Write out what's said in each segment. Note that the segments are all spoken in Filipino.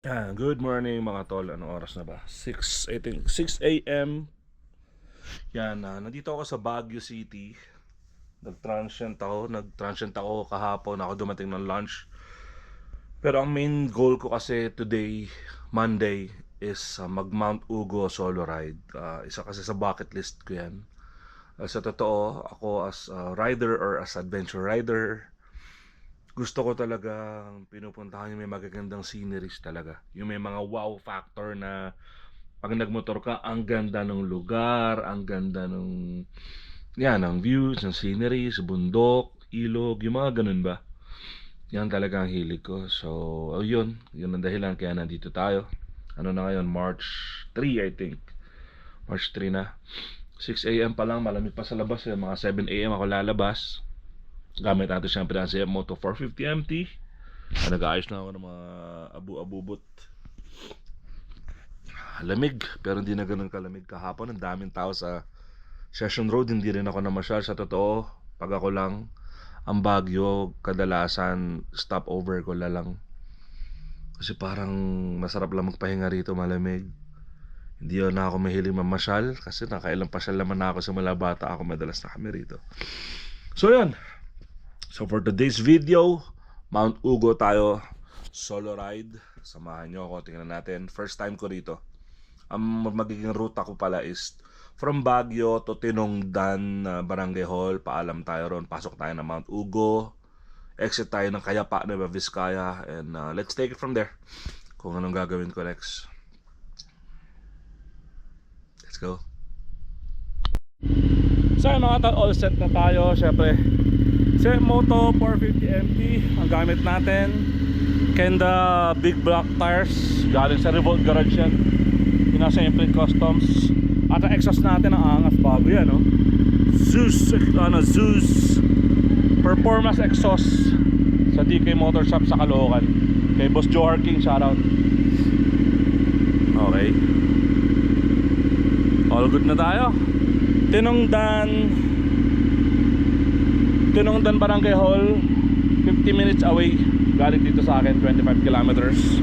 Good morning mga tol. Anong oras na ba? 6, I think 6 a.m. Yan, nandito ako sa Baguio City. Nag-transient ako kahapon. Ako dumating ng lunch. Pero ang main goal ko kasi today, Monday, is mag Mount Ugo solo ride. Isa kasi sa bucket list ko yan. Sa totoo, ako as a rider or as adventure rider, gusto ko talaga pinupuntahan yung may magagandang sceneries talaga. Yung may mga wow factor na pag nagmotor ka, ang ganda ng lugar, ang ganda ng yan, ng views, ng sceneries, bundok, ilog, yung mga ganun ba. Yan talaga ang hilig ko. So, yun ang dahilan kaya nandito tayo. Ano na ngayon, March 3 I think. March 3 na. 6 a.m. pa lang, malamig pa sa labas. Mga 7 a.m. ako lalabas. Gamit natin siyempre ang CF Moto 450 MT. Nag-aayos na ako ng mga abu-abubot. Lamig, pero hindi na ganun kalamig kahapon. Ang daming tao sa Session Road. Hindi rin ako namasyal. Sa totoo, pag ako lang, ang Baguio, kadalasan stopover ko lang. Kasi parang masarap lang magpahinga rito, malamig. Hindi na ako mahilig mamasyal kasi nakailang pasyal naman na ako sa mula bata ako, madalas na kami rito. So yun. So for today's video, Mount Ugo tayo, solo ride. Samahan nyo ako, tingnan natin. First time ko rito. Ang magiging ruta ko pala is from Baguio to Tinongdan, Barangay Hall. Paalam tayo ron, pasok tayo ng Mount Ugo, exit tayo ng Kayapa, Nueva Vizcaya, and let's take it from there. Kung anong gagawin ko next. Let's go. So mga tao, all set na tayo. Syempre, CF Moto 450 MT ang gamit natin. Kenda big block tires, galing sa Revolt Garage yan. Yung nasa Imprint Customs. At ang exhaust natin ang angas, bago yan, no? Zeus Performance exhaust sa DK Motor Shop sa Caloocan. Kay Boss Joe King, shoutout. Okay, all good na tayo. Tinongdan Barangay Hall, 50 minutes away. Galing dito sa akin, 25 kilometers.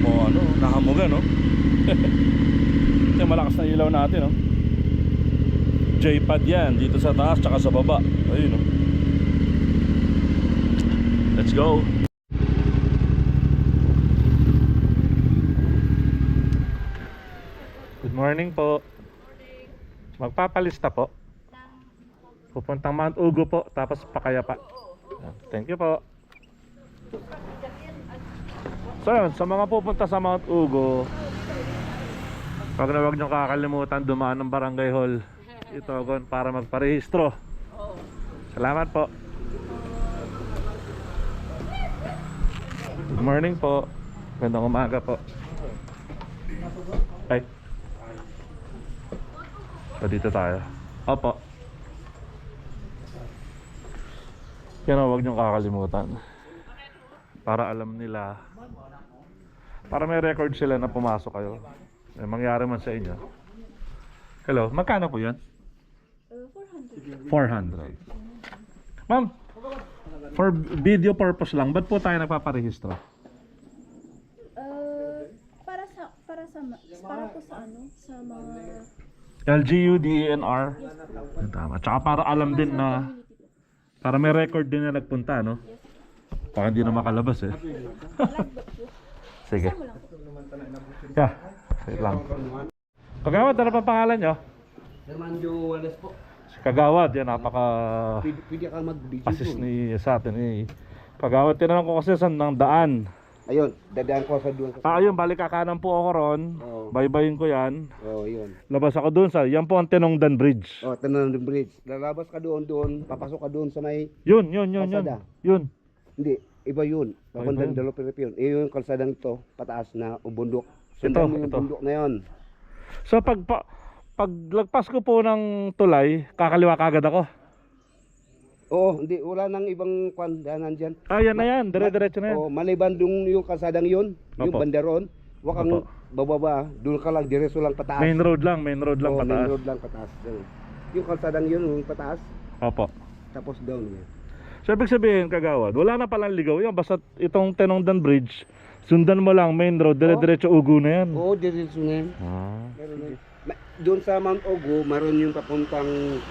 O ano, nakamuga, no? Ito yung malakas na ilaw natin, no? J-pad yan, dito sa taas tsaka sa baba. Ayun, no? Let's go. Good morning po. Magpapalista po. Pupuntang Mount Ugo po, tapos Pakayapa. Thank you po. So yun, sa mga pupunta sa Mount Ugo, wag nyo kakalimutan dumaan ng Barangay Hall Itogon para magparehistro. Salamat po. Good morning po. Gandang umaga po. Ay. So dito tayo. Opo. Yan, huwag niyong kakalimutan. Para alam nila. Para may record sila na pumasok kayo. May mangyari man sa inyo. Hello, magkano po yan? 400. 400. Ma'am, for video purpose lang, ba't po tayo nagpaparehistro? Para po sa ano, sa mga LGU, DENR. Tama. Tsaka para alam din na, para may record din na nagpunta, no? Baka hindi na makalabas eh. Sige. Yeah, wait lang. Kagawad, ano pa pangalan nyo? Hermanjo Wallace po. Si Kagawad, yan, napaka Pwede ka mag-video pasis po. ni sa atin eh. Kagawad, tinanong ko kasi saan ng daan. Ayun, dadaan ko sa doon. Ayun, balik kakanan po ako ron. Oo. Baybayin ko yan. Oh, yun. Labas ako doon sa, yan po ang Tinongdan Bridge. Oh, Tanang Bridge. Lalabas ka doon, papasok ka doon sa may... Yun. Kalsada. Yun. Hindi, iba yun. Iba Papuntang yun. Dalopilip yun. Yung kalsadang ito, pataas na bundok. Ito, Sundan mo yung ito. bundok na yun. So paglagpas ko po ng tulay, kakaliwa kagad ako. Oo, hindi, wala nang ibang kwandanan dyan. Ah, yan na yan, dire-diretso na yan. Oh, maliban yung kalsadang yun, yung Opo. bandaron, wag kang Opo. bababa, doon ka lang, diretso lang pataas. Main road lang Oo, pataas. main road lang pataas. Yung kalsadang yun, yung pataas, Opo. tapos down yan. So ibig sabihin, Kagawad, wala na palang ligaw yan, basta itong Tinongdan Bridge, Sundan mo lang main road, dire-diretso Ugo na yan. Oo, diretso na yan. Ah. Meron na. Doon sa Mount Ogo, meron yung papuntang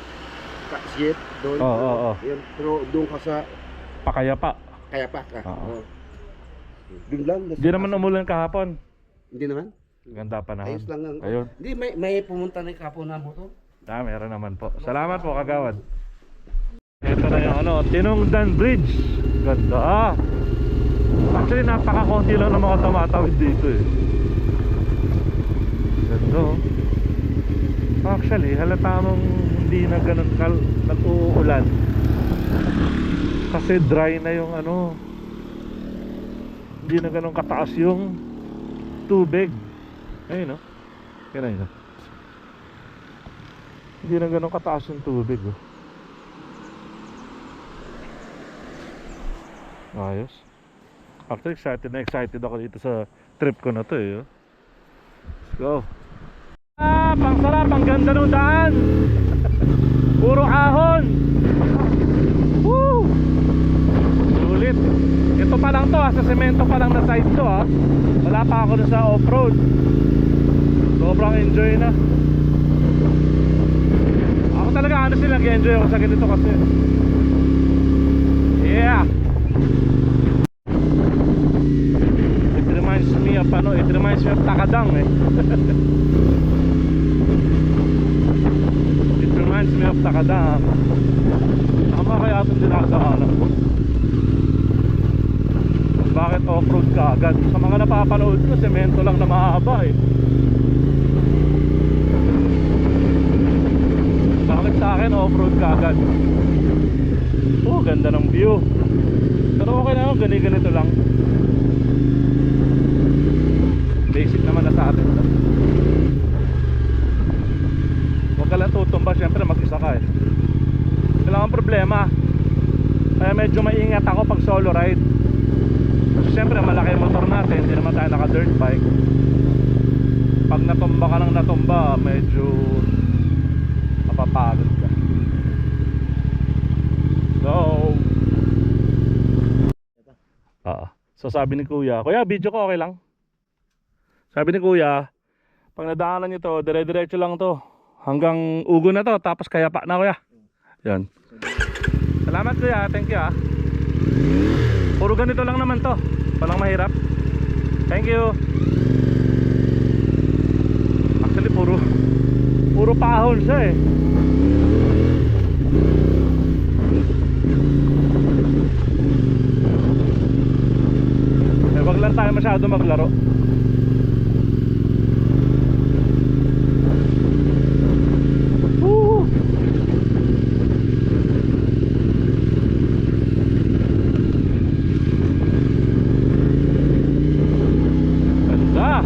Ship doon. Oo. Yun, pero doon ka sa Pakayapa. Kayapa ka. Oo. Oo. Doon lang. Hindi naman umulan kahapon. Hindi naman. Ganda pa naman. Ayos lang ang. Ayun. Hindi, may pumunta na kapon na motor. Meron naman po. Salamat po, kagawad. Ito na yung Tinongdan Bridge. Ganda. Actually, napaka-konti lang ng mga tumatawid dito eh. Ganda oh. Actually, halata mong hindi na ganun nag-uulan. Kasi dry na yung hindi na ganun kataas yung tubig. Ayun no. Kaya hindi na ganun kataas yung tubig oh. Ayos. Actually excited ako dito sa trip ko na to eh. Let's go. Pang sarap, ang ganda ng daan. Puro ahon. Woo! Sulit. Ito pa lang to sa semento pa lang na side to Wala pa ako na sa off-road. Sobrang enjoy na. Ako talaga nag-enjoy ako sa ganito kasi. Yeah. It reminds me of Takadang eh. It reminds me of Takadang. Tama kaya itong dinadaanan ko. Bakit off-road ka agad? Sa mga napapanood ko, semento lang na mahaba eh. Bakit sa akin off-road ka agad? Oh, ganda ng view. Pero okay na yun, ganito lang. Basic naman na sa atin to. Huwag ka lang tutumba, syempre mag-isa ka eh. Kailangan problema. Kaya medyo maingat ako pag solo ride. Kasi syempre malaki yung motor natin, hindi naman tayo naka dirt bike. Pag natumba ka ng natumba, medyo mapapagod ka. So sabi ni Kuya, video ko okay lang? Sabi ni Kuya, pag nadaanan nyo to, dire-diretso lang to hanggang Ugo na to, tapos Kayapa na Kuya. Yan. Salamat Kuya, thank you Puro ganito lang naman to, walang mahirap. Thank you. Actually puro pahon siya eh. Wag lang tayo masyado maglaro. Woo! Ganda.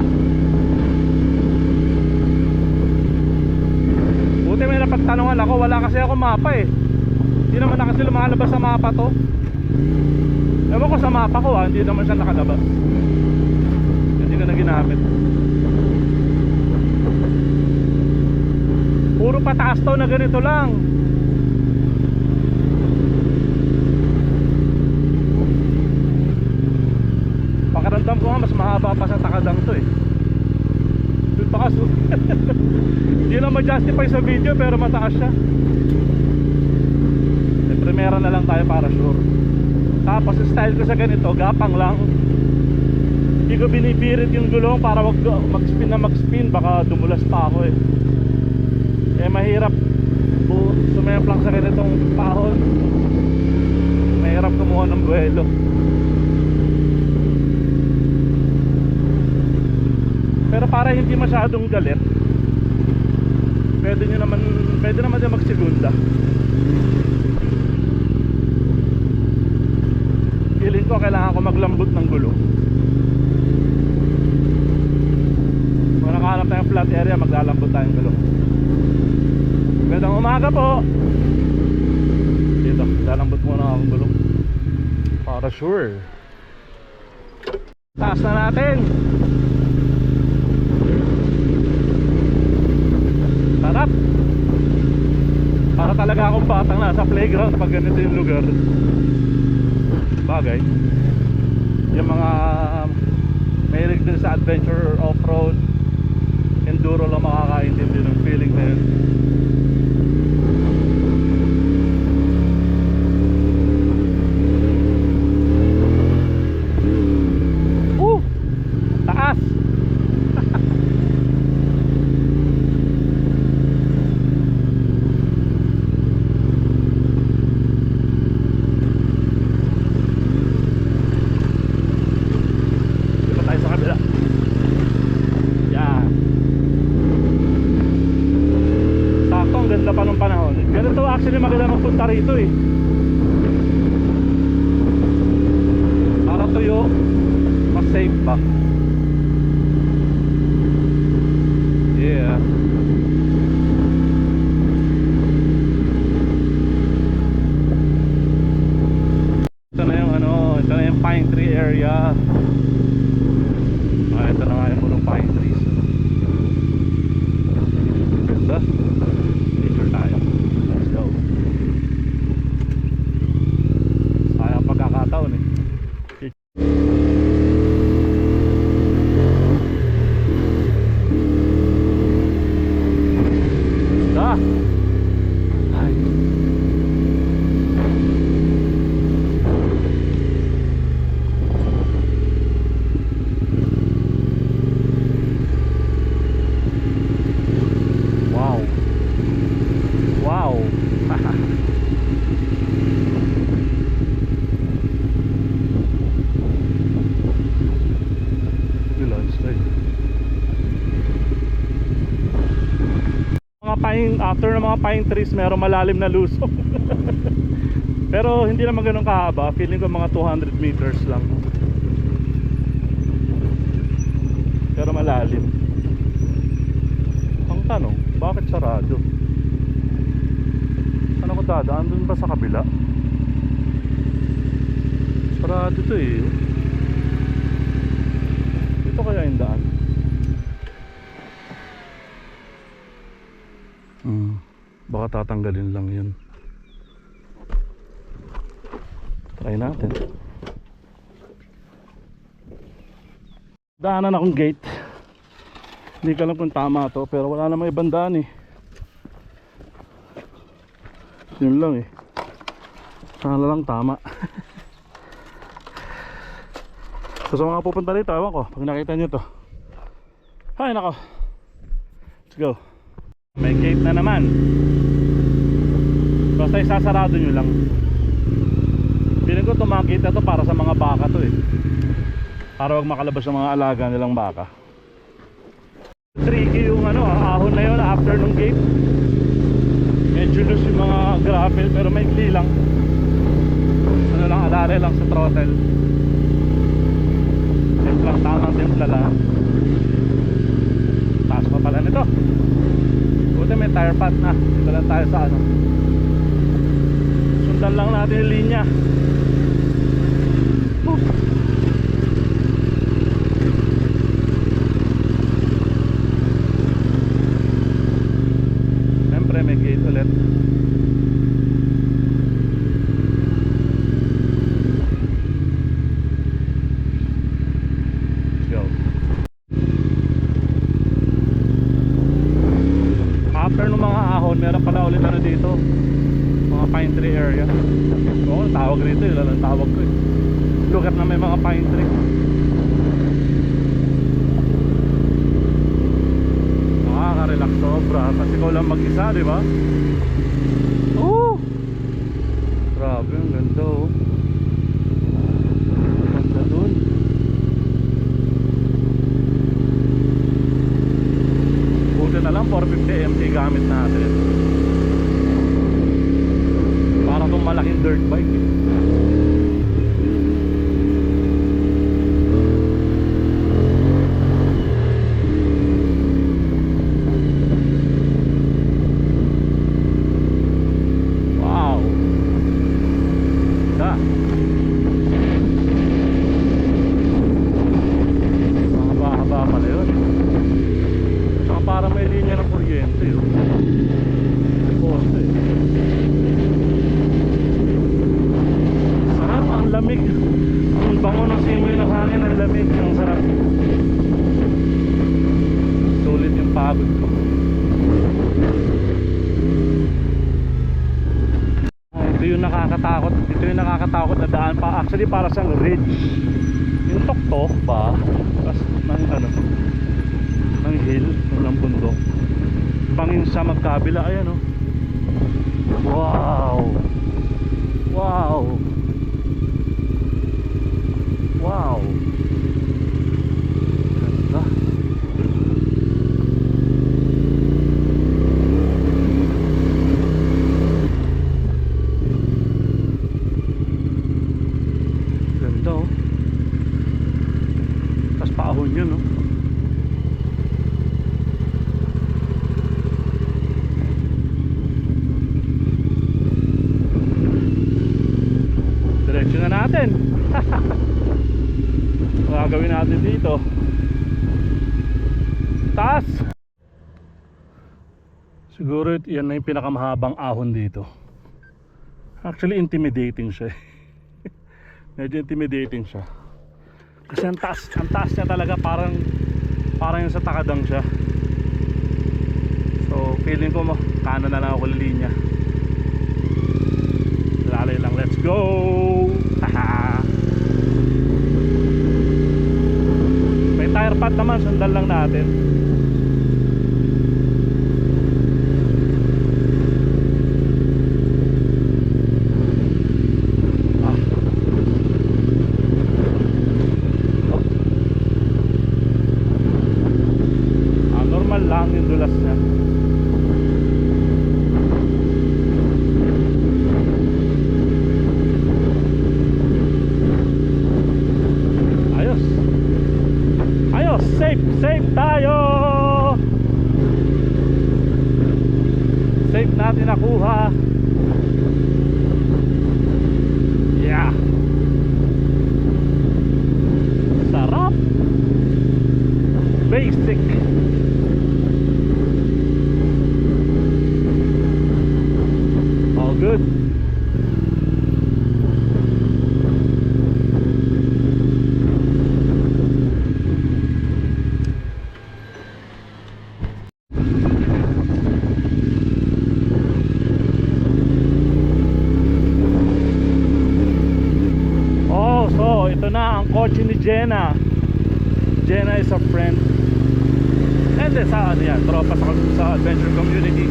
Buti may napagtanungan ako, wala kasi ako mapa eh. Hindi naman na kasi lumalabas sa mapa to. Ewan ko sa mapa ko hindi naman siya nakalabas. Hindi ko na ginamit. Puro pataas to na ganito lang. Pakiramdam ko nga mas mahaba pa sa Takadang to eh. Yung taas hindi na ma-justify sa video pero mataas siya. Primera na lang tayo para sure. Tapos style ko sa ganito, gapang lang. Hindi ko binipirit yung gulong para wag mag-spin na mag-spin, baka dumulas pa ako eh. Mahirap sumemplang sa ganitong pahon. Mahirap kumuha ng buwelo. Pero para hindi masyadong galit, pwede naman din magsegunda. Feeling ko kailangan ko maglambot ng gulong. Kung nakahanap tayong flat area, maglalambot tayong gulong. Magandang umaga po. Dito, lalambot muna akong gulong para sure. Taas na natin. Sarap. Para talaga akong batang nasa playground pag ganito yung lugar. Bagay yung mga adventure or off-road, enduro lang makakaintindi ng feeling na yun. Taas! Dito tayo sa kabila. Yan. Sakto, ang ganda pa ng panahon. Ganito actually maganda magpunta rito eh. Para tuyo, mas safe ba? Yeah. Ito na yung ito na yung pine tree area. Ito na nga yung puro pine trees. Ganda. Picture tayo. Let's go. Sayang pagkakataon eh. Ay. Wow. Wow. Landslide. After ng mga pine trees, meron malalim na lusong. Pero hindi naman ganun kahaba. Feeling ko mga 200 meters lang. Pero malalim. Ang tanong, bakit sarado? Saan ako dadaan? Doon ba sa kabila? Sarado to eh. Dito kaya yung daan? Baka tatanggalin lang yun. Try natin. Daanan akong gate. Hindi ko alam kung tama to, pero wala namang ibang daan eh. Yun lang eh. Sana lang tama. So sa mga pupunta dito, ewan ko, pag nakita nyo to. Ay nako. Let's go. May gate na naman. Basta isasarado nyo lang. Feeling ko itong mga gate na to para sa mga baka to eh. Para wag makalabas ng mga alaga nilang baka. Tricky yung ahon na yun after nung gate. Medyo loose yung mga gravel pero maikli lang. Alare lang sa throttle. Timplang tamang timpla lang. Taas pa pala nito. Buti may tire pad na. Dito lang tayo sa sundan lang natin yung linya. Siyempre may gate ulit. Let's go. After ng mga ahon, meron pala ulit dito, mga pine tree area. Oo, tawag rito yun, lang tawag ko eh. Lugar na may mga pine tree. Nakaka-relax sobra kasi ikaw lang mag-isa, di ba? Grabe, ang ganda oh. Ganda dun. Buti na lang 450 MT gamit natin. Para itong malaking dirt bike eh. Wow. Da. Mahaba-haba pala yun. Saka parang may linya ng kuryente yun. May poste. Sarap, ang lamig. Ang bango ng simoy ng hangin, ang lamig. Ang sarap. pagod ko. Ito yung nakakatakot. Ito yung nakakatakot na daan pa. Actually para sa ridge. Yung tuktok ba? Tapos ng ano, ng hill, ng bundok. Bangin sa magkabila. Ayan oh. Wow. Wow. Wow. Ganda. Ganda oh. Tapos paahon yun oh. Diretso na natin. Gagawin natin dito. Taas. Siguro yan na yung pinakamahabang ahon dito. Actually intimidating siya. Medyo intimidating siya. Kasi ang taas niya talaga parang yung sa takadang siya. So feeling ko mo kanan na lang ako linya. Lalay lang, let's go. Haha. May tire pad naman, sundan lang natin. Normal lang yung dulas niya. Ayos, safe tayo. Safe natin nakuha. Yeah. Sarap. Basic. All good. So ito na ang kotse ni Jenna. Jenna is a friend. And sa ano yan, tropa sa adventure community.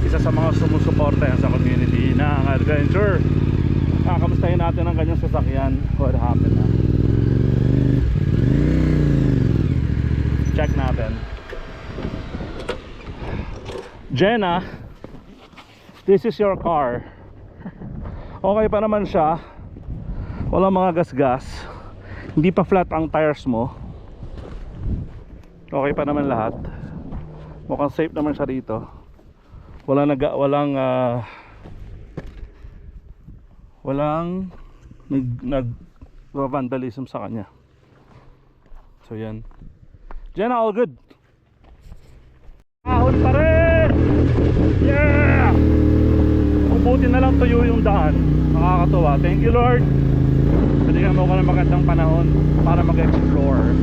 Isa sa mga sumusuporta yan sa community ng adventure. Kamustahin natin ang kanyang sasakyan. What happened na? Check natin. Jenna, this is your car. Okay pa naman siya. Walang mga gasgas. Hindi pa flat ang tires mo. Okay pa naman lahat. Mukhang safe naman siya dito. Walang vandalism sa kanya. So yan. Jenna, all good. Ahon pa rin. Yeah. Buti na lang tuyo yung daan. Nakakatuwa. Thank you Lord. Binigyan mo ko ng magandang panahon para mag-explore,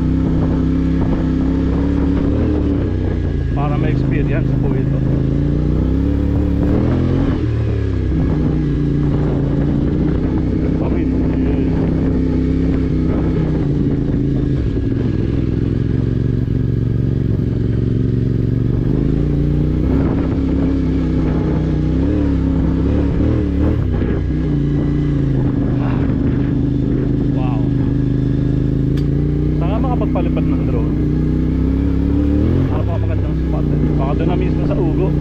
para ma-experience po ito. Pagpalipad ng drone para pa magandang spot baka doon na mismo sa ugo.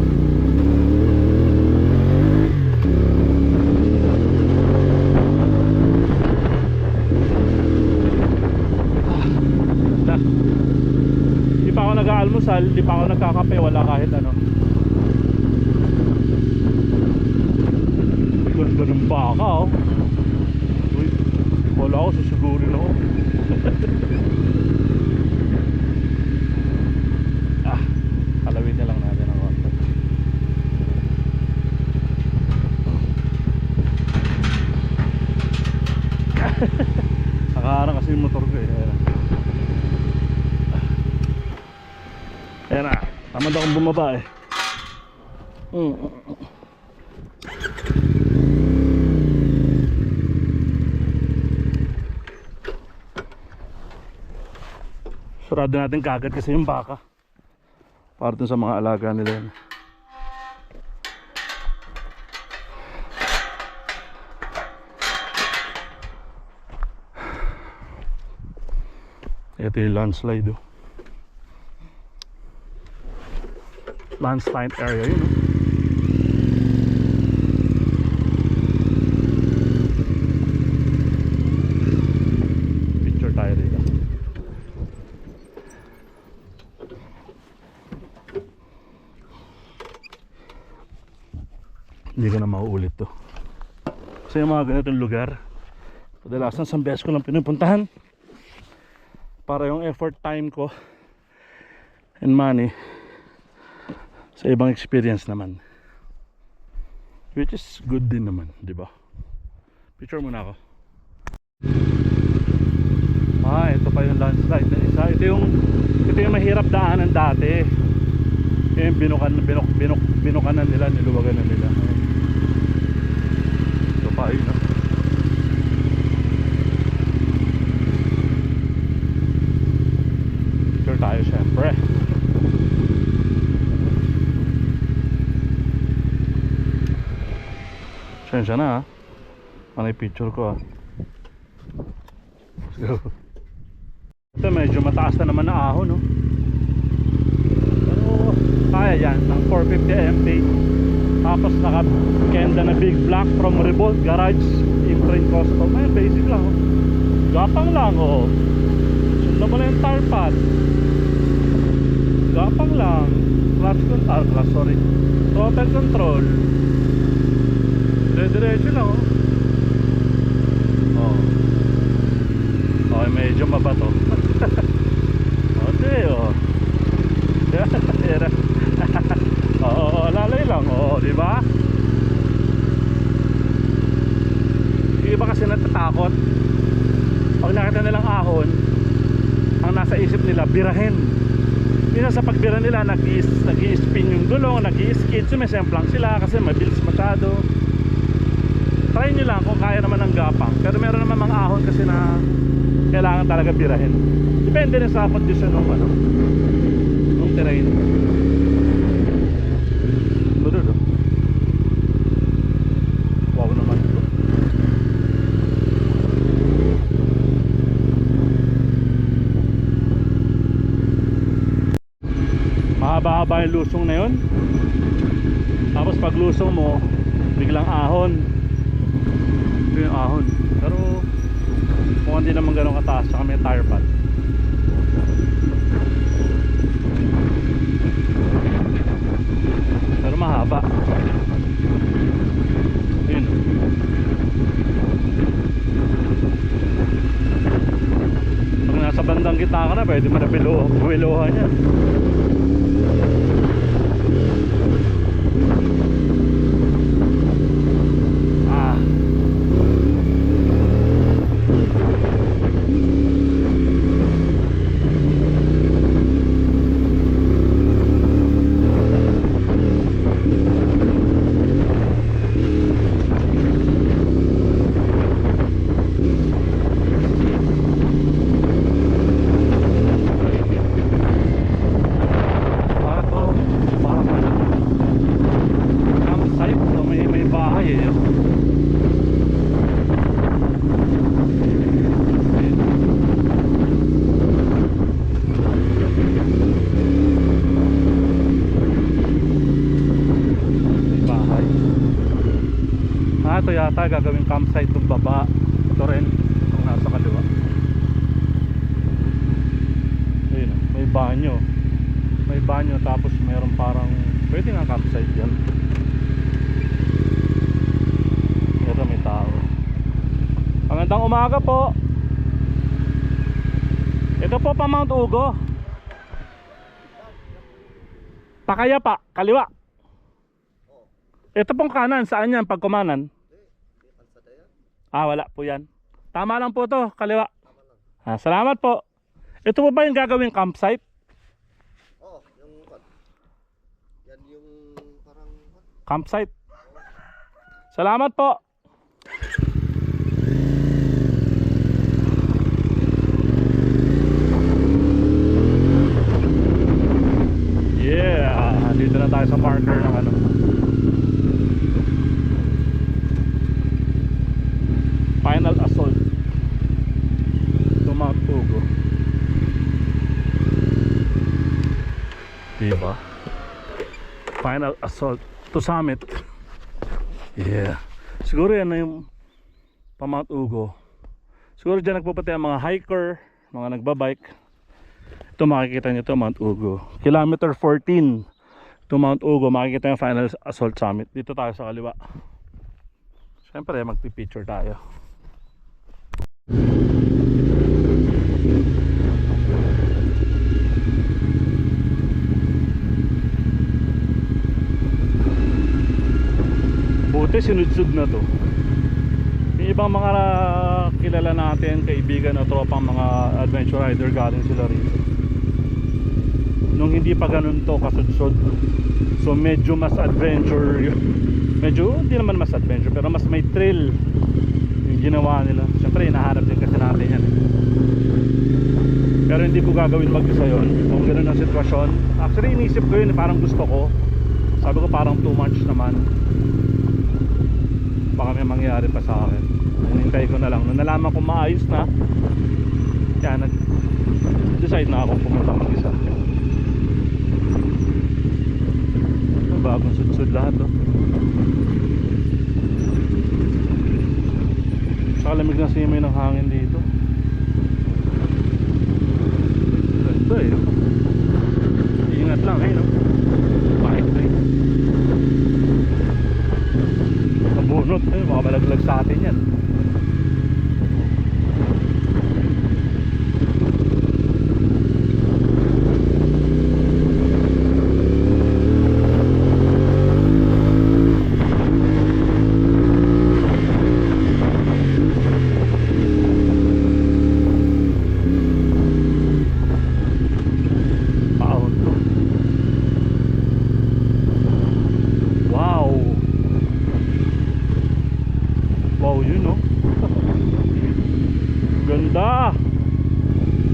Ganda. Di pa ako nag-aalmusal, di pa ako nagkakape, wala kahit ano. Ganda ng baka oh. Uy, wala ako, susugurin ako. Kalawin na lang natin ang konti. Nakaharang kasi yung motor ko eh. Ayan na. Tamad akong bumaba eh. Sarado natin kagad kasi yung baka. Para dun sa mga alaga nila yun. Ito yung landslide oh. Landslide area yun oh. Picture tayo dito. Hindi ko na mauulit to. Kasi yung mga ganitong lugar, kadalasan sa beses ko lang pinupuntahan. Para yung effort, time ko and money sa ibang experience naman, which is good din naman, di ba? Picture muna ako. Ito pa yung landslide na isa. Ito yung mahirap daanan dati. Yung binukanan nila, niluwagan na nila. Ito pa yun. Picture tayo syempre. Sensya na ha. Ano yung picture ko ha. Let's go. Ito medyo mataas na naman na ahon no. Pero kaya yan. Ang 450 MP. Tapos naka-kenda na big block from Revolt Garage Imprint Custom. Ay basic lang oh. Gapang lang oh. Sundan mo lang yung tar pad. Gapang lang. Throttle control. Diretso lang oh. Okay, medyo mabato. Okay oh. Lalay lang oh, di ba? Yung iba kasi natatakot. Pag nakita nilang ahon, ang nasa isip nila birahin. Minsan sa pagbira nila nag-i-spin yung gulong, nag-i-skid, sumisemplang sila kasi mabilis masyado. Try nyo lang kung kaya naman ng gapang. Pero meron naman mga ahon kasi na kailangan talaga birahin. Depende rin sa kondisyon ng terrain. Dudo. Wow naman ito. Mahaba-haba yung lusong na yun. Tapos pag lusong mo, biglang ahon. Ito yung ahon. Pero mukhang di naman ganun kataas. Tsaka may tire pad. Pero mahaba. Yun. Pag nasa bandang gitna ka na, pwede mo na buwiluhan yan. Ito yata gagawing campsite ng baba. Ito rin kung nasa kaliwa. Ayun, may banyo tapos mayroon parang pwede nga campsite yan. Ito may tao. Magandang umaga po. Ito po pa Mount Ugo. Pakaya pa, kaliwa. Ito pong kanan, saan yan pag kumanan? Wala po yan. Tama lang po to, kaliwa. Salamat po. Ito po ba yung gagawing campsite? campsite. Salamat po. Yeah, dito na tayo sa marker ng ano. Final assault to Mount Ugo. Diba? Final assault to summit. Yeah. Siguro yan na yung pa Mount Ugo. Siguro dyan nagpupunta ang mga hiker, mga nagbabike. Ito makikita nyo to, Mount Ugo. Kilometer 14 to Mount Ugo. Makikita yung final assault summit. Dito tayo sa kaliwa. Siyempre magpipicture tayo. Buti sinudsud na to. Yung ibang mga kilala natin, kaibigan o tropang mga adventure rider, galing sila rito nung hindi pa ganun to kasudsod. So medyo mas adventure yun. Medyo hindi naman mas adventure, pero mas may thrill yung ginawa nila. Siyempre hinahanap din kasi natin yan. Pero hindi ko gagawin mag-isa yun kung ganun ang sitwasyon. Actually inisip ko yun, parang gusto ko. Sabi ko parang too much naman, baka may mangyari pa sa akin. Hinintay ko na lang. Nung nalaman ko maayos na, kaya nag-decide na ako pumunta mag-isa. Bagong sudsud lahat, oh. Saka lamig na simoy ng hangin dito. Ganda eh. Ingat lang eh, no? Bakit eh? Nabunot eh, makabalaglag sa atin yan. Ganda.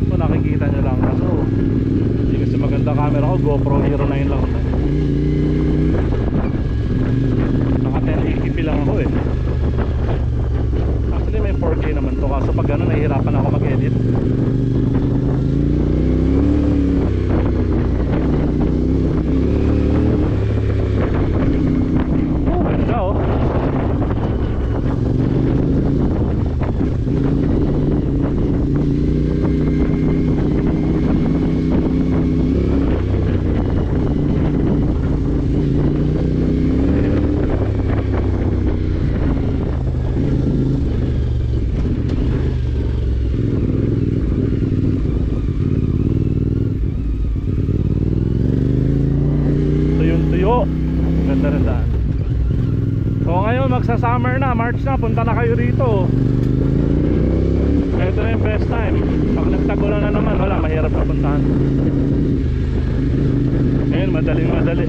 Ito nakikita nyo lang kaso hindi kasi maganda camera ko, GoPro Hero 9 lang. Naka 1080p lang ako eh. Actually may 4K naman to, kaso pag gano'n nahihirapan ako mag-edit. Oh, ganda oh. Ganda rin daan. So ngayon magsa-summer na, March na, punta na kayo rito. Ito na yung best time. Pag nagtagulan na naman, wala, mahirap na puntahan. Ngayon madaling madali.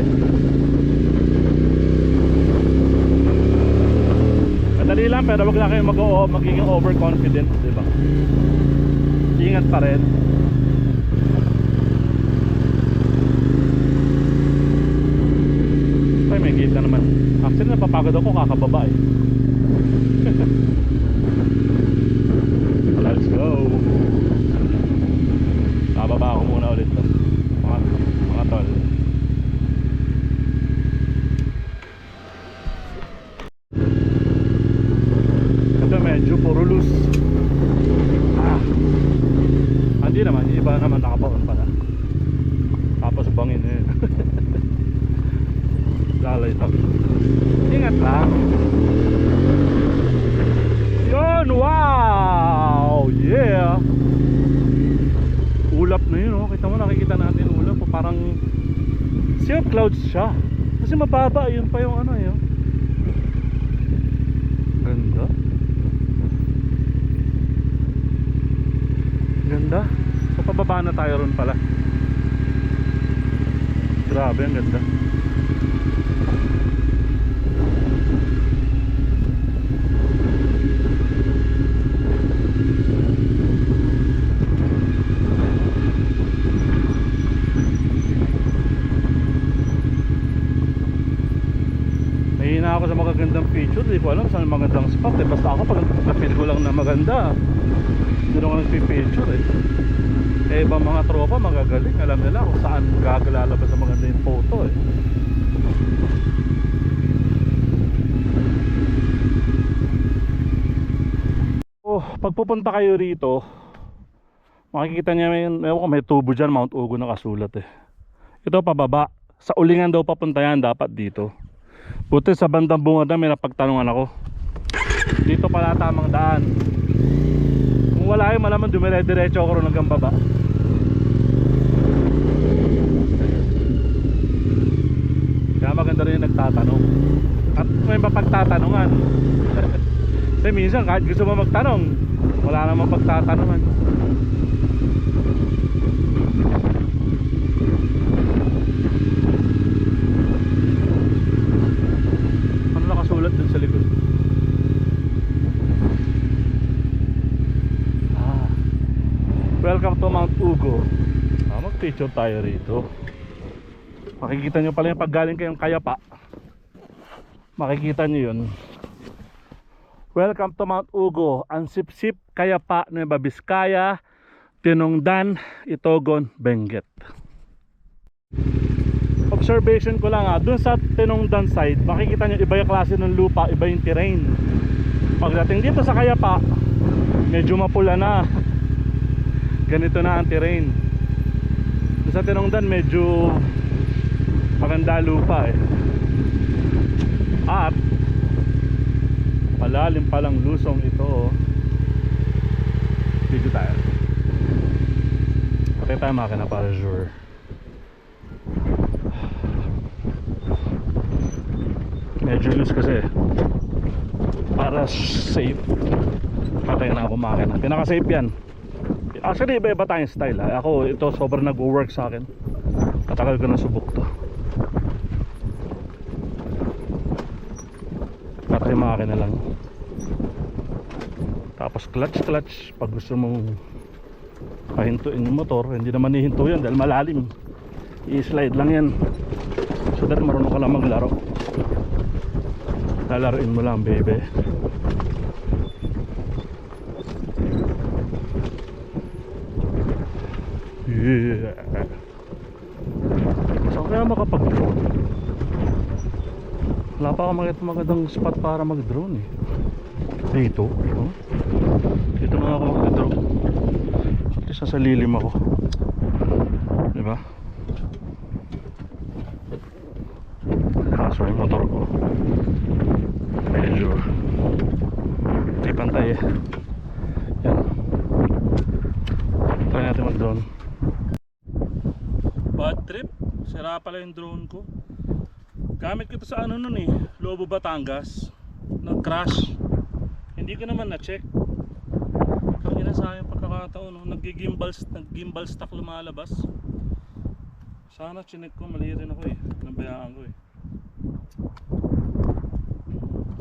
Madali lang, pero wag lang kayo magiging overconfident, diba? Ingat pa rin. May gate na naman. Actually napapagod ako kakababa eh. Let's go. Bababa ako muna ulit to. Mga tol. Ito medyo puro loose. Hindi naman, iba naman nakabaon pala. Tapos bangin eh. Lalay ito. Ingat lang. Yun, wow! Yeah! Ulap na yun, oh. Kita mo, nakikita natin ulap. Parang sea of clouds siya. Kasi mababa, yun pa yung ano yun. Ganda. Ganda. So pababa na tayo ron pala. Grabe, ang ganda. sa magagandang picture, di ko alam saan magandang spot eh. Basta ako pag napil ko lang na maganda, doon ako nagpipicture eh. Eh ibang mga tropa magagaling, alam nila kung saan gagalalabas sa maganda yung photo eh. Oh, pag pupunta kayo rito, makikita niya may tubo dyan, Mount Ugo nakasulat eh. Ito pababa, sa Ulingan daw papunta yan, dapat dito. Buti sa bandang bungad na may napagtanungan ako. Dito pala tamang daan. Kung wala yung malaman dumire-diretso ako rin hanggang baba. Kaya maganda rin yung nagtatanong. At may mapagtatanungan. Kasi minsan kahit gusto mo magtanong, wala namang pagtatanungan. Ano nakasulat dun sa likod? Welcome to Mount Ugo. Mag-picture tayo rito. Makikita nyo pala yung paggaling kayong Kayapa. Makikita nyo yun. Welcome to Mount Ugo. Ang Sipsip, Kayapa, Nueva Vizcaya, Tinongdan, Itogon, Benguet. Observation ko lang dun sa Tinongdan side, makikita nyo iba yung klase ng lupa, iba yung terrain. Pagdating dito sa Kayapa, medyo mapula na. Ganito na ang terrain. Dun sa Tinongdan medyo maganda lupa eh. At malalim palang lusong ito. Video tayo. Patay tayo makina para sure. Medyo loose kasi para safe. Patay na ako makina. Pinaka safe yan. Actually iba-iba tayong style Ako ito sobrang nag-work sa akin. Matagal ko na subok to. Patay makina lang. Tapos clutch pag gusto mong pahintuin yung motor, hindi naman hihinto yan dahil malalim. I-slide lang yan. So that marunong ka lang maglaro. Lalaroin mo lang baby. Yeah. Saan kaya makapag-drone? Wala pa akong makita magandang spot para mag-drone eh. Dito Dito nga ako mag-drone. At least nasa lilim ako. Diba? Kaso yung motor ko medyo di pantay eh. Yan. Try natin mag-drone. Bad trip. Sira pala yung drone ko. Gamit ko ito sa ano nun eh, Lobo, Batangas. Nag-crash. Hindi ko naman na-check. Ang inasayang pagkakataon nag-gimbal stock lumalabas. Sana chinek ko, mali rin ako eh. Nabayaan ko eh.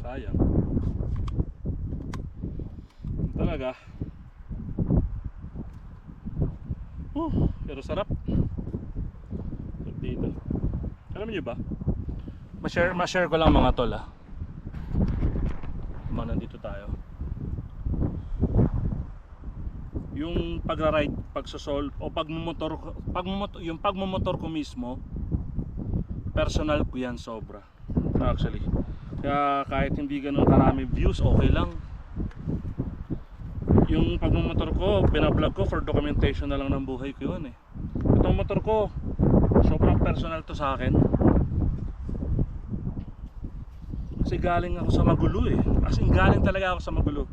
Sayang. Talaga. Pero sarap. Dito. Alam niyo ba? Ma-share ko lang mga tol nandito tayo. Yung pagra-ride, pagsosol o yung pagmumotor ko mismo, personal ko yan sobra. Actually. Kaya kahit hindi ganun karami views, okay lang. Yung pagmumotor ko, binablog ko for documentation na lang ng buhay ko yun eh. Itong motor ko, sobrang personal to sa akin. Kasi galing ako sa magulo eh. As in galing talaga ako sa magulo.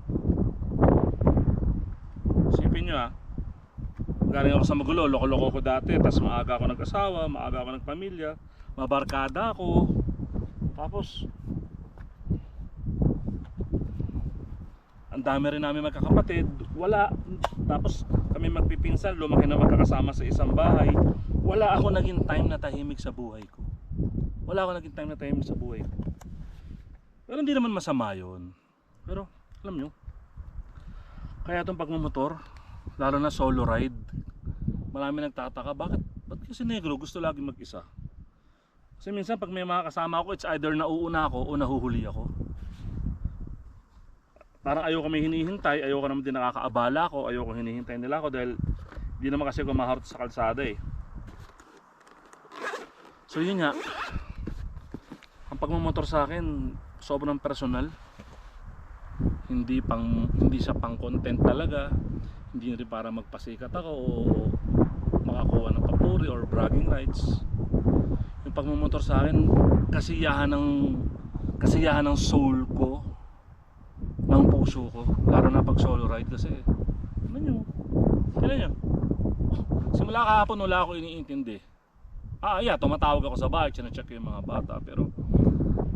Isipin nyo galing ako sa magulo, loko-loko ko dati. Tapos maaga ako nag-asawa, maaga ako nagpamilya, mabarkada ako. Tapos ang dami rin namin magkakapatid, wala. Tapos kami magpipinsan, lumaki na magkakasama sa isang bahay. Wala ako naging time na tahimik sa buhay ko. Pero hindi naman masama yun. Pero alam nyo, kaya itong pagmamotor, lalo na solo ride, marami nagtataka, ba't kasi negro gusto lagi mag-isa? Kasi minsan pag may mga kasama ako, it's either nauuna ako o nahuhuli ako. Parang ayoko may hinihintay, ayoko naman din nakakaabala ko, ayoko hinihintay nila ako dahil hindi naman kasi ako maharot sa kalsada eh. So yun nga, ang pagmamotor sa akin sobrang personal. Hindi siya pang content talaga. Hindi rin para magpasikat ako o makakuha ng papuri or bragging rights. Yung pagmamotor sa akin, kasiyahan ng soul ko, ng puso ko, lalo na pag solo ride kasi tignan nyo, simula kahapon wala ako iniintindi. Tumatawag ako sa bahay, check yung mga bata, pero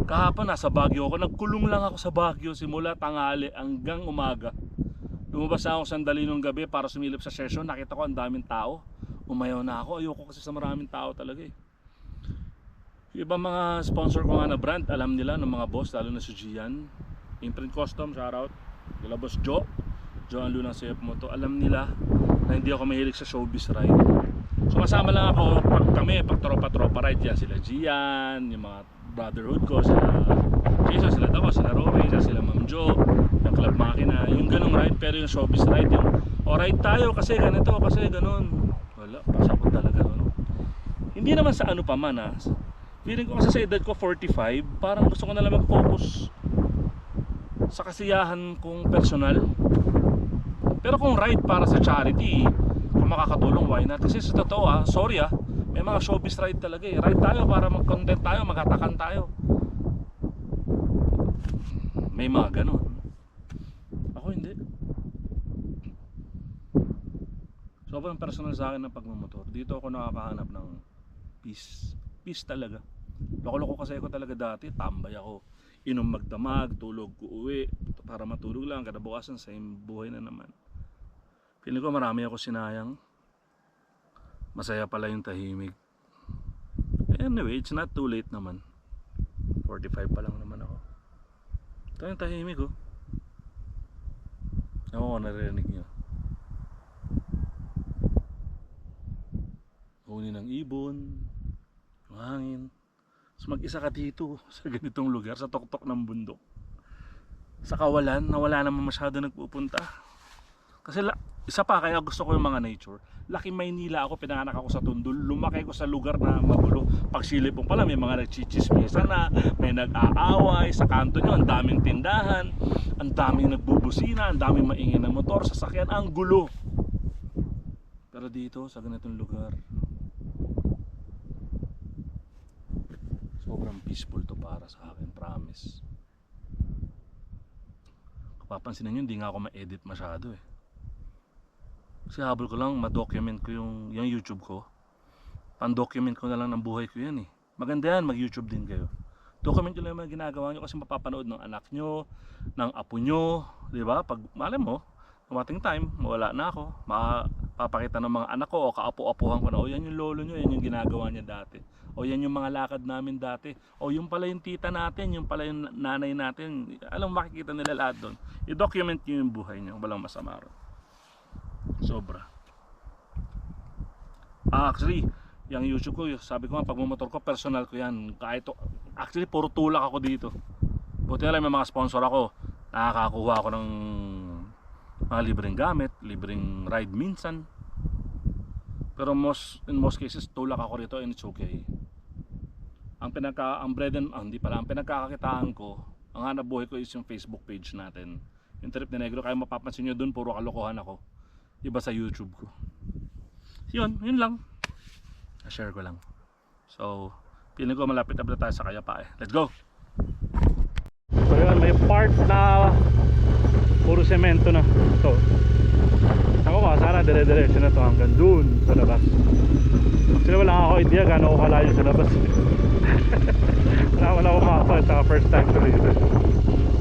kahapon nasa Baguio ako, nagkulong lang ako sa Baguio simula tanghali hanggang umaga. Lumabas na ako sandali nung gabi para sumilip sa session, nakita ko ang daming tao, umayaw na ako, ayoko kasi sa maraming tao talaga eh. Yung ibang mga sponsor ko nga na brand, alam nila ng mga boss, lalo na si Gian, Imprint Custom, shoutout, nila boss Joe Anlu ng CF Moto, alam nila na hindi ako mahilig sa showbiz ride. Sumasama lang ako pag tropa-tropa ride, yan sila Gian, yung mga brotherhood ko, sila Jason, sila Dako, sila Rory, sila Ma'am Jo, yung Club Makina, yung ganong ride. Pero yung showbiz ride, yung ride tayo kasi ganito, kasi ganon, wala, pasabot talaga no? Hindi naman sa ano pa man feeling ko kasi sa edad ko 45, parang gusto ko na lang mag-focus sa kasiyahan kong personal. Pero kung ride para sa charity, kung makakatulong, why not? Kasi sa totoo sorry may mga showbiz ride talaga eh. Ride tayo para mag-content tayo, magatakan tayo. May mga ganon. Ako hindi. Sobrang personal sa akin ng pagmamotor. Dito ako nakakahanap ng peace. Peace talaga. Loko-loko kasi ako talaga dati. Tambay ako. Inom magdamag, tulog uwi para matulog lang. Kadabukasan same buhay na naman. Feeling ko marami ako sinayang. Masaya pala yung tahimik. Anyway, it's not too late naman. 45 pa lang naman ako. Ito yung tahimik oh. Ako kung naririnig nyo. Huni ng ibon, yung hangin. Tapos mag-isa ka dito sa ganitong lugar, sa tuktok ng bundok. Sa kawalan na wala naman masyado nagpupunta. Kasi isa pa kaya gusto ko yung mga nature. Laki Maynila ako, pinanganak ako sa Tondo. Lumaki ko sa lugar na magulo. Pagsilip mo pala may mga nagchichismisa na, may nag-aaway sa kanto nyo, ang daming tindahan, ang daming nagbubusina, ang daming maingay na motor, sasakyan, ang gulo. Pero dito sa ganitong lugar, sobrang peaceful to para sa akin, promise. Kung papansinin nyo, hindi nga ako ma-edit masyado eh. Kasi habol ko lang, ma-document ko yung YouTube ko. Pan-document ko na lang ng buhay ko yan eh. Maganda yan, mag-YouTube din kayo. Document nyo lang yung mga ginagawa nyo kasi mapapanood ng anak nyo, ng apo nyo, di ba? Pag malam mo, tumating time, mawala na ako, mapapakita ng mga anak ko o kaapo-apuhan ko na, o yan yung lolo nyo, yan yung ginagawa niya dati. O yan yung mga lakad namin dati. O yung pala yung tita natin, yung pala yung nanay natin. Alam, makikita nila lahat doon. I-document nyo yung buhay nyo, walang masama ron. Sobra. Actually, yung YouTube ko, sabi ko nga, pagmamotor ko, personal ko yan. Kahit actually, puro tulak ako dito. Buti na lang may mga sponsor ako. Nakakakuha ako ng mga libreng gamit, libreng ride minsan. Pero in most cases, tulak ako rito and it's okay. Ang pinagkakakitaan ko, ang hanap buhay ko is yung Facebook page natin. Yung Trip ni Negro, kaya mapapansin nyo dun, puro kalokohan ako. Iba sa YouTube ko. Yun lang. Na-share ko lang. So, feeling ko malapit na tayo sa Kayapa eh. Let's go! So yun, may part na puro semento na. Ito. Ako ba, sana dire-diretso na to hanggang dun sa labas. Kasi wala ako idea gano'n ako kalayo sa labas. Wala ako makapal sa first time ko dito.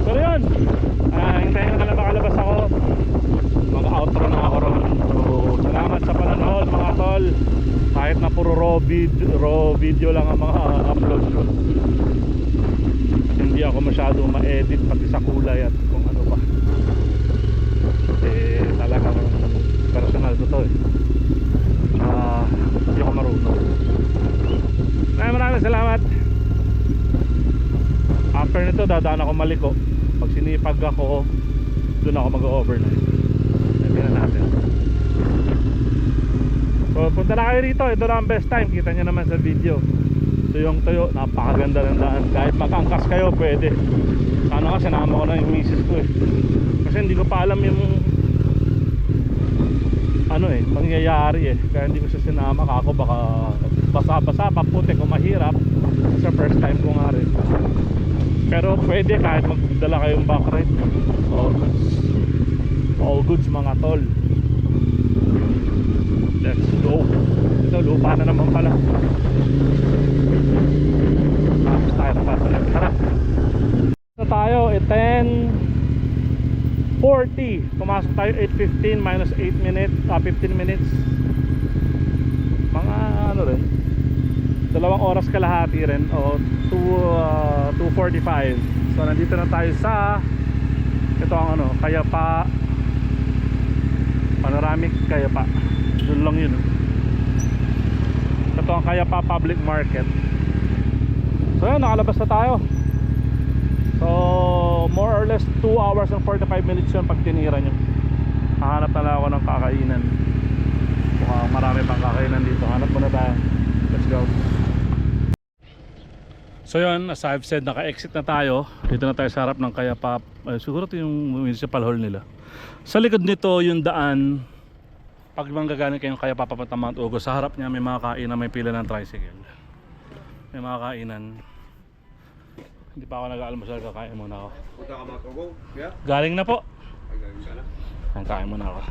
So yun, hintayin ko na lang makalabas ako. Mag-outro na ako ron. So salamat sa panonood mga tol. Kahit na puro raw video lang ang mga upload ko. Hindi ako masyado ma-edit pati sa kulay at kung ano pa. Eh talagang personal ko to eh. Hindi ako marunong. Maraming salamat. after nito dadaan ako Maliko. Pag sinipag ako, doon ako mag-overnight. Tingnan natin. So punta na kayo rito, ito na ang best time. Kita nyo naman sa video. Tuyong tuyo, napakaganda ng daan. Kahit mag-angkas kayo pwede. Sana nga sinama ko na yung misis ko eh. Kasi hindi ko pa alam yung mangyayari eh. Kaya hindi ko siya sinama. Kako baka basa-basa, paputi kung mahirap. Sa first time ko nga rin. Pero pwede kahit magdala kayong back ride. All goods mga tol. Let's go. Ito lupa na naman pala. Tapos tayo na patuloy. Tara. Ito tayo 10:40. Pumasok tayo 8:15 minus 8 minutes 15 minutes. Mga ano rin, 2 oras kalahati rin o 2:45. So nandito na tayo sa ito ang Kayapa Panoramic Kayapa. Doon lang yun. Ito ang Kayapa Public Market. So yun, nakalabas na tayo. So more or less 2 hours and 45 minutes yun pag tinira nyo. Hahanap na lang ako ng kakainan. Mukhang marami pang kakainan dito. Hanap muna tayo. Let's go. So yun, as I've said, naka-exit na tayo. Dito na tayo sa harap ng Kayapa. Siguro ito yung municipal hall nila. Sa likod nito yung daan. Pag manggagaling kayong Kayapa papunta Mount Ugo, sa harap niya may mga kainan, may pila ng tricycle. May mga kainan. Hindi pa ako nag-aalmusal, kakain muna ako. Punta ka Mount Ugo? Yeah? Galing na po. Ay, galing ka na. Kain muna ako.